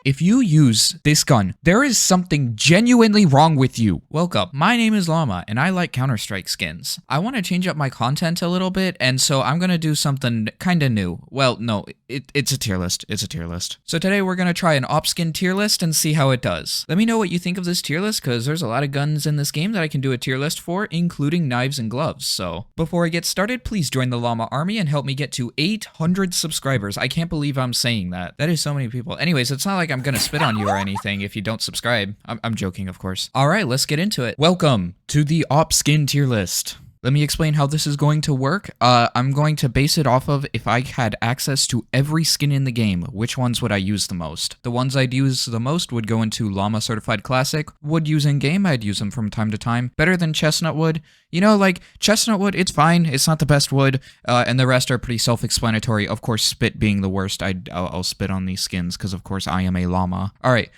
If you use this gun, there is something genuinely wrong with you. Welcome, my name is Llama, and I like Counter-Strike skins. I want to change up my content a little bit, and so I'm gonna do something kinda new. Well, no, it's a tier list. It's a tier list. So today we're gonna try an AWP skin tier list and see how it does. Let me know what you think of this tier list, because there's a lot of guns in this game that I can do a tier list for, including knives and gloves. So before I get started, please join the Llama army and help me get to 800 subscribers. I can't believe I'm saying that. That is so many people. Anyways, it's not like I'm gonna spit on you or anything if you don't subscribe. I'm joking, of course. All right, let's get into it. Welcome to the AWP skin tier list. Let me explain how this is going to work. I'm going to base it off of if I had access to every skin in the game, which ones would I use the most? The ones I'd use the most would go into Llama Certified Classic. Would use in game, I'd use them from time to time. Better than Chestnut Wood. You know, like, Chestnut Wood, it's fine. It's not the best wood, and the rest are pretty self-explanatory. Of course, Spit being the worst, I'll spit on these skins, because of course I am a llama. Alright,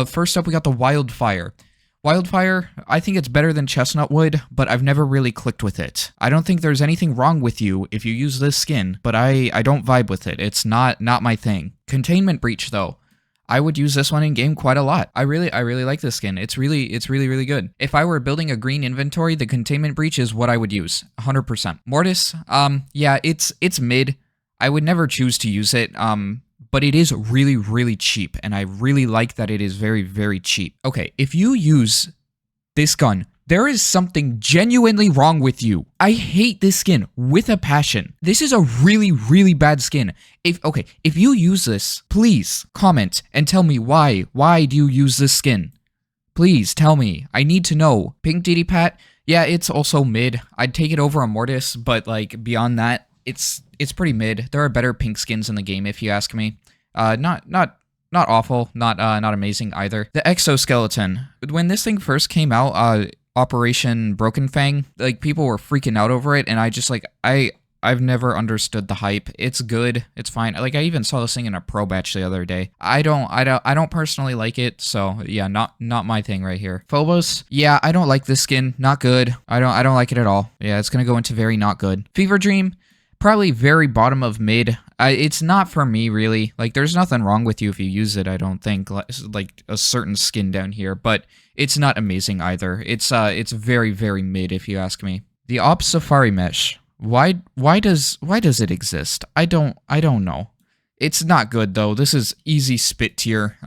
first up we got the Wildfire. Wildfire, I think it's better than Chestnut Wood, but I've never really clicked with it. I don't think there's anything wrong with you if you use this skin, but I don't vibe with it. It's not my thing. Containment Breach, though. I would use this one in game quite a lot. I really like this skin. It's really good. If I were building a green inventory, the Containment Breach is what I would use, 100%. Mortis, yeah, it's mid. I would never choose to use it, but it is really cheap, and I really like that it is very cheap. Okay, if you use this gun, there is something genuinely wrong with you. I hate this skin with a passion. This is a really bad skin. If you use this, please comment and tell me why. Why do you use this skin? Please tell me. I need to know. Pink Diddy Pat, yeah, it's also mid. I'd take it over a Mortis, but like beyond that, it's pretty mid. There are better pink skins in the game, if you ask me. Not awful, not amazing either. The Exoskeleton. When this thing first came out, Operation Broken Fang, like, people were freaking out over it, and I just, like, I've never understood the hype. It's good. It's fine. Like, I even saw this thing in a pro batch the other day. I don't personally like it, so yeah, not my thing right here. Phobos, yeah, I don't like this skin. Not good. I don't like it at all. Yeah, it's gonna go into very not good. Fever Dream, probably very bottom of mid. It's not for me, really. Like, there's nothing wrong with you if you use it, I don't think. Like, a certain skin down here, but it's not amazing either. It's very mid, if you ask me. The AWP Safari Mesh. Why does it exist? I don't know. It's not good, though. This is easy spit tier.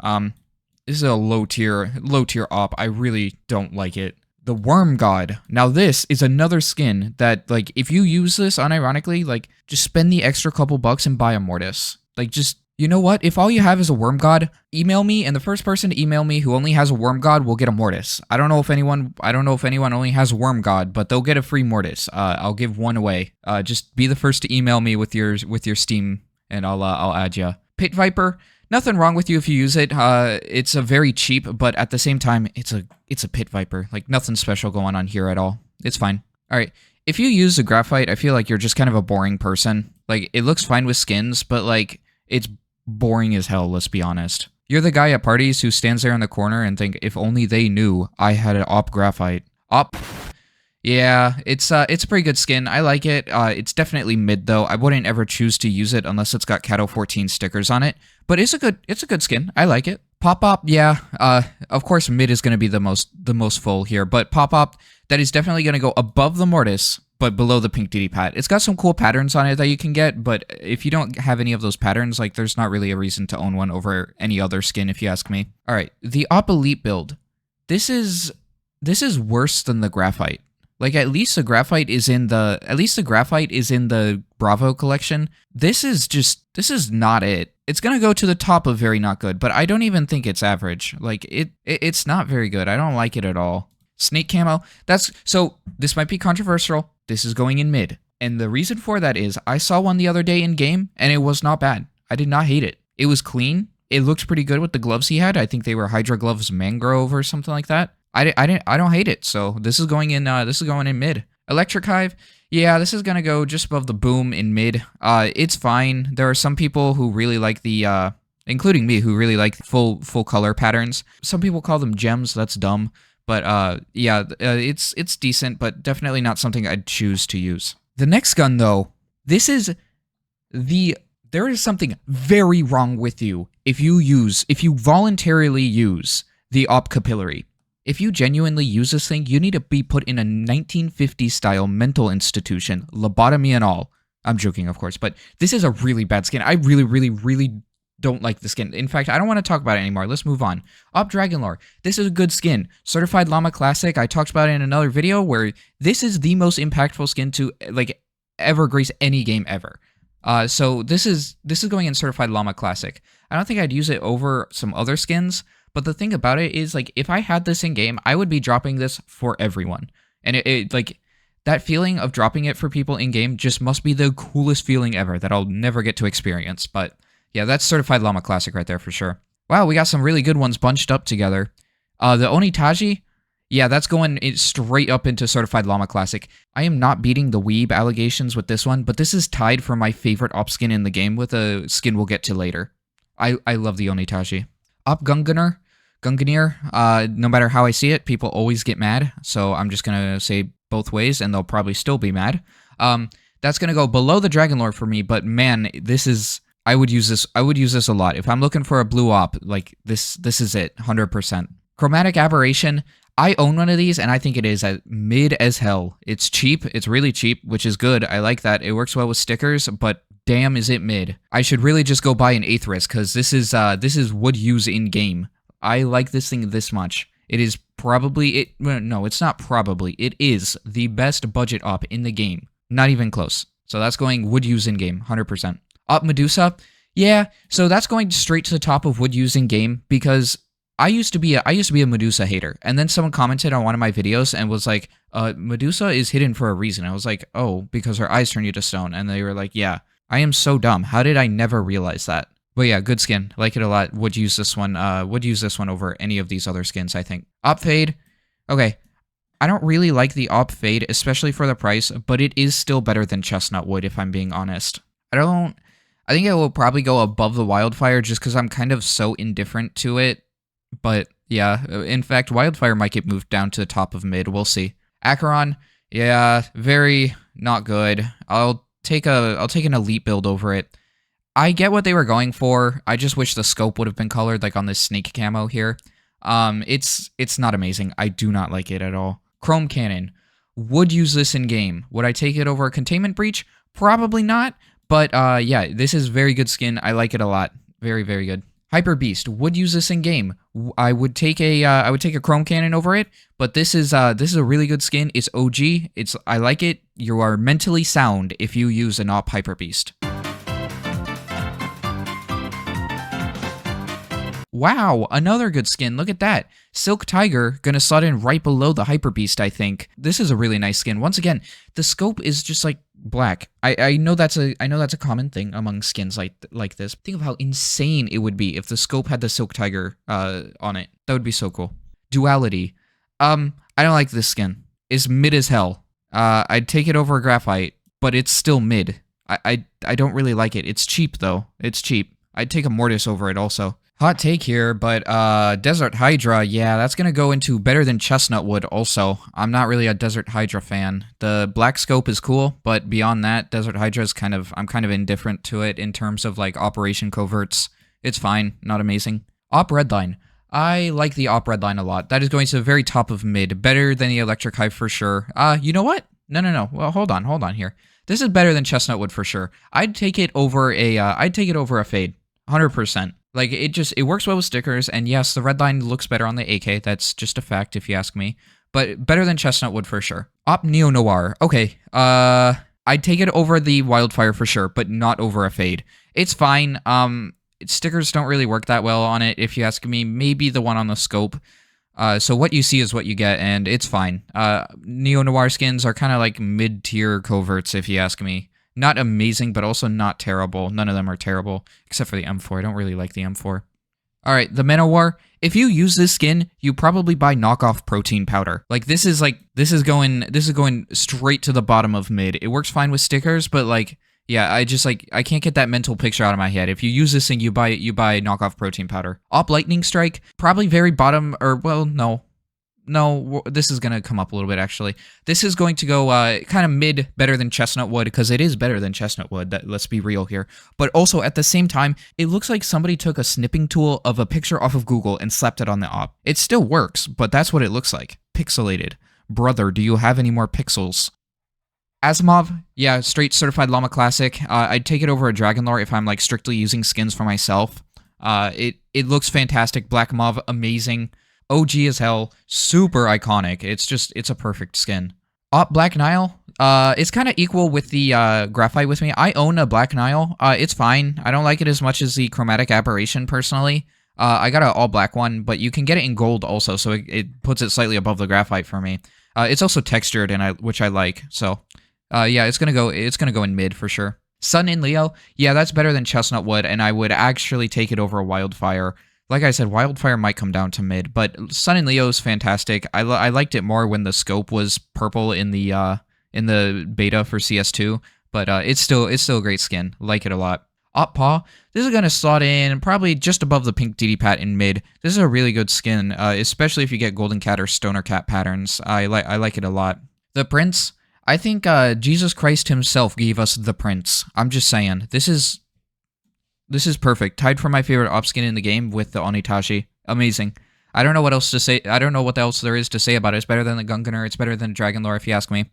This is a low tier AWP. I really don't like it. The Worm God. Now this is another skin that, like, if you use this unironically, like, just spend the extra couple bucks and buy a Mortis. Like, just, you know what? If all you have is a Worm God, email me, and the first person to email me who only has a Worm God will get a Mortis. I don't know if anyone only has a Worm God, but they'll get a free Mortis. I'll give one away. Just be the first to email me with your Steam, and I'll add ya. Pit Viper. Nothing wrong with you if you use it. It's a very cheap, but at the same time, it's a Pit Viper. Like, nothing special going on here at all. It's fine. All right. If you use a Graphite, I feel like you're just kind of a boring person. Like, it looks fine with skins, but, like, it's boring as hell, let's be honest. You're the guy at parties who stands there in the corner and think, if only they knew I had an AWP Graphite. AWP. Yeah, it's a pretty good skin. I like it. It's definitely mid, though. I wouldn't ever choose to use it unless it's got Cato 14 stickers on it. But it's a good skin. I like it. Pop-Up, yeah. Of course, mid is going to be the most full here. But Pop-Up, that is definitely going to go above the Mortis, but below the Pink Diddy Pat. It's got some cool patterns on it that you can get, but if you don't have any of those patterns, like, there's not really a reason to own one over any other skin, if you ask me. All right, the AWP Elite build. This is worse than the Graphite. Like, at least the Graphite is in the Bravo collection. This is not it. It's gonna go to the top of very not good, but I don't even think it's average. Like, it's not very good. I don't like it at all. Snake Camo, so this might be controversial. This is going in mid. And the reason for that is I saw one the other day in game, and it was not bad. I did not hate it. It was clean. It looked pretty good with the gloves he had. I think they were Hydra Gloves Mangrove or something like that. I don't hate it, so this is going in mid. Electric Hive, yeah, this is gonna go just above the Boom in mid. It's fine. There are some people who really like the including me, who really like full color patterns. Some people call them gems, that's dumb. But yeah, it's decent, but definitely not something I'd choose to use. The next gun, though, this is the There is something very wrong with you if you voluntarily use the AWP capillary. If you genuinely use this thing, you need to be put in a 1950s style mental institution, lobotomy and all. I'm joking, of course, but this is a really bad skin. I really, really, really don't like the skin. In fact, I don't want to talk about it anymore. Let's move on. AWP Dragonlore. This is a good skin. Certified Llama Classic. I talked about it in another video where this is the most impactful skin to like ever grace any game ever. So this is going in Certified Llama Classic. I don't think I'd use it over some other skins, but the thing about it is, like, if I had this in game, I would be dropping this for everyone. And it like, that feeling of dropping it for people in game just must be the coolest feeling ever that I'll never get to experience. But yeah, that's Certified Llama Classic right there for sure. Wow, we got some really good ones bunched up together. The Onitaji, yeah, that's going straight up into Certified Llama Classic. I am not beating the weeb allegations with this one, but this is tied for my favorite AWP skin in the game with a skin we'll get to later. I love the Onitaji. AWP Gungnir, no matter how I see it, people always get mad, so I'm just gonna say both ways, and they'll probably still be mad. That's gonna go below the Dragonlord for me, but man, this is... I would use this a lot. If I'm looking for a blue AWP, like, this is it, 100%. Chromatic Aberration, I own one of these, and I think it is mid as hell. It's cheap, it's really cheap, which is good. I like that. It works well with stickers, but damn is it mid. I should really just go buy an Aetherus, because this is would use in-game. I like this thing this much. It is probably... No, it's not probably. It is the best budget AWP in the game. Not even close. So that's going would use in-game, 100%. AWP Medusa, yeah, so that's going straight to the top of would use in game because I used to be a Medusa hater, and then someone commented on one of my videos and was like, Medusa is hidden for a reason. I was like, oh, because her eyes turn you to stone, and they were like, yeah, I am so dumb. How did I never realize that? But yeah, good skin, like it a lot. Would use this one over any of these other skins, I think. AWP Fade, okay. I don't really like the AWP Fade, especially for the price, but it is still better than Chestnut Wood, if I'm being honest. I think it will probably go above the Wildfire just because I'm kind of so indifferent to it. But yeah, in fact, Wildfire might get moved down to the top of mid. We'll see. Acheron, yeah, very not good. I'll take an elite build over it. I get what they were going for. I just wish the scope would have been colored like on this snake camo here. It's not amazing. I do not like it at all. Chrome Cannon. Would use this in game. Would I take it over a Containment Breach? Probably not. But yeah, this is very good skin. I like it a lot. Very, very good. Hyper Beast, would use this in game. I would take a Chrome Cannon over it, but this is a really good skin. It's OG. I like it. You are mentally sound if you use an AWP Hyper Beast. Wow, another good skin. Look at that. Silk Tiger gonna slot in right below the Hyper Beast, I think. This is a really nice skin. Once again, the scope is just like black. I know that's a common thing among skins like this. Think of how insane it would be if the scope had the Silk Tiger on it. That would be so cool. Duality. I don't like this skin. It's mid as hell. I'd take it over a Graphite, but it's still mid. I don't really like it. It's cheap though. It's cheap. I'd take a Mortis over it also. Hot take here, but Desert Hydra, yeah, that's going to go into better than Chestnut Wood also. I'm not really a Desert Hydra fan. The black scope is cool, but beyond that, Desert Hydra is I'm kind of indifferent to it in terms of like Operation Coverts. It's fine, not amazing. AWP Redline. I like the AWP Redline a lot. That is going to the very top of mid. Better than the Electric Hive for sure. You know what? No. Well, hold on here. This is better than Chestnut Wood for sure. I'd take it over a Fade. 100%. Like, it works well with stickers, and yes, the Redline looks better on the AK, that's just a fact if you ask me, but better than Chestnut Wood for sure. AWP Neo Noir, okay, I'd take it over the Wildfire for sure, but not over a Fade. It's fine, stickers don't really work that well on it, if you ask me, maybe the one on the scope, so what you see is what you get, and it's fine. Neo Noir skins are kind of like mid-tier coverts, if you ask me. Not amazing, but also not terrible. None of them are terrible, except for the M4. I don't really like the M4. Alright, the Manowar. If you use this skin, you probably buy knockoff protein powder. Like, this is going straight to the bottom of mid. It works fine with stickers, but like, yeah, I can't get that mental picture out of my head. If you use this thing, you buy knockoff protein powder. AWP Lightning Strike, probably very bottom, or, well, no. no, this is going to come up a little bit, actually. This is going to go kind of mid, better than chestnut wood, because it is better than chestnut wood. Let's be real here. But also, at the same time, it looks like somebody took a snipping tool of a picture off of Google and slapped it on the op. It still works, but that's what it looks like. Pixelated. Brother, do you have any more pixels? Asimov, yeah, straight certified llama classic. I'd take it over a dragon lore if I'm like strictly using skins for myself. It looks fantastic. Black mauve, amazing. OG as hell, super iconic. It's a perfect skin. Black Nile, it's kind of equal with the graphite with me. I own a Black Nile. It's fine. I don't like it as much as the chromatic aberration personally. I got an all black one, but you can get it in gold also, so it puts it slightly above the graphite for me. It's also textured, which I like. So, yeah, it's gonna go in mid for sure. Sun in Leo, yeah, that's better than chestnut wood, and I would actually take it over a wildfire. Like I said, wildfire might come down to mid, but Sun in Leo is fantastic. I liked it more when the scope was purple in the beta for CS2, but it's still a great skin. Like it a lot. Paw, this is gonna slot in probably just above the pink DD Pat in mid. This is a really good skin, especially if you get Golden Cat or Stoner Cat patterns. I like it a lot. The Prince, I think Jesus Christ himself gave us the Prince. I'm just saying, this is perfect. Tied for my favorite op skin in the game with the Onitashi. Amazing. I don't know what else to say. I don't know what else there is to say about it. It's better than the Gungunner. It's better than Dragon Lore, if you ask me.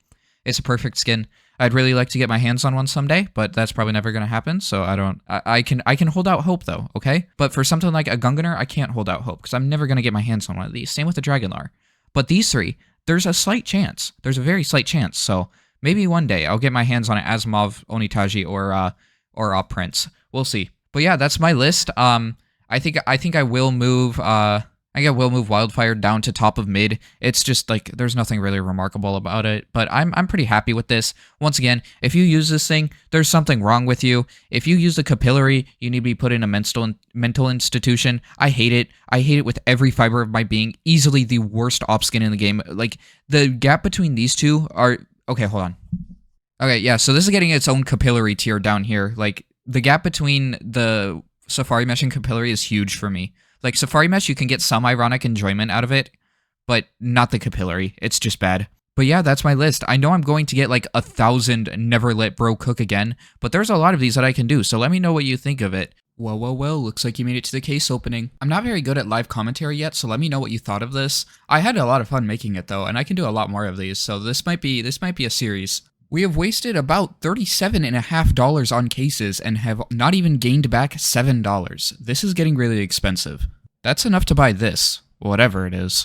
It's a perfect skin. I'd really like to get my hands on one someday, but that's probably never going to happen, so I can hold out hope, though, okay? But for something like a Gungunner, I can't hold out hope, because I'm never going to get my hands on one of these. Same with the Dragon Lore. But these three, there's a slight chance. There's a very slight chance, so maybe one day I'll get my hands on an Asimov, Onitashi, or Prince. We'll see. But yeah, that's my list. I think I will move Wildfire down to top of mid. It's just like there's nothing really remarkable about it, but I'm pretty happy with this. Once again, if you use this thing, there's something wrong with you. If you use the capillary, you need to be put in a mental institution. I hate it. I hate it with every fiber of my being. Easily the worst op skin in the game. Like the gap between these two are okay. Hold on. Okay, yeah. So this is getting its own capillary tier down here. Like the gap between the Safari Mesh and capillary is huge for me. Like, Safari Mesh, you can get some ironic enjoyment out of it, but not the capillary. It's just bad. But yeah, that's my list. I know I'm going to get like 1,000 never let bro cook again, but there's a lot of these that I can do, so let me know what you think of it. Well, looks like you made it to the case opening. I'm not very good at live commentary yet, so let me know what you thought of this. I had a lot of fun making it though, and I can do a lot more of these, so this might be a series. We have wasted about $37.50 on cases and have not even gained back $7. This is getting really expensive. That's enough to buy this, whatever it is.